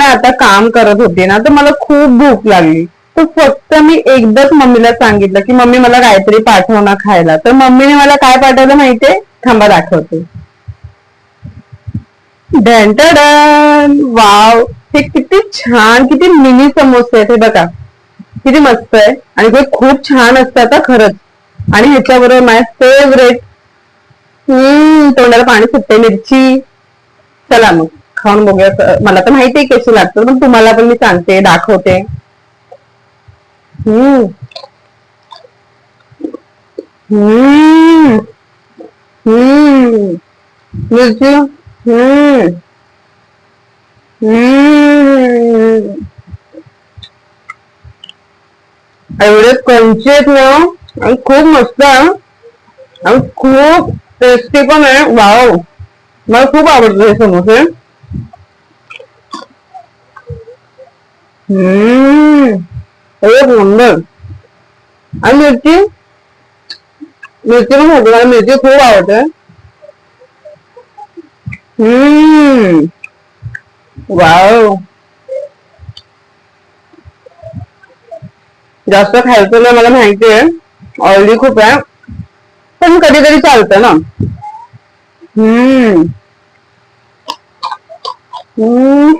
आता काम करत होते ना, तर मला खूप भूक लागली. तर फक्त मी एकदाच मम्मीला सांगितलं की मम्मी मला काहीतरी पाठव ना खायला. तर मम्मीने मला काय पाठवलं माहितीये? थांबा दाखवते. डन वाव, हे किती छान, किती मिनी समोसे आहेत हे बघा. किती मस्त आहे आणि ते खूप छान असतात हा खरंच. आणि ह्याच्याबरोबर माझ्या फेवरेट, तोंडाला पाणी सुटते, मिरची. चला मग खाऊन बघूया. मला तर माहितीये कशी लागतं, पण तुम्हाला पण मी सांगते, दाखवते. हम्म हम्म हम्म मिरची. हम्म हम्म एवढे क्रंची आहेत ना, आणि खूप मस्त आहे आणि खूप टेस्टी पण आहे. वाव, मला खूप आवडतं हे समोसे. एक नंबर. आणि मिरची, मिरची पण होती, मला मिरची खूप आवडते. हम्म वाव, जास्त खायचं नाही मला माहितीये, ऑइली खूप आहे, पण कधीतरी चालतं ना. हम्म हम्म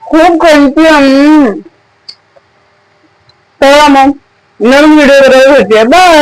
खूप क्रंची. चला मग नवीन व्हिडिओ बरोबर भेटूया. बाय.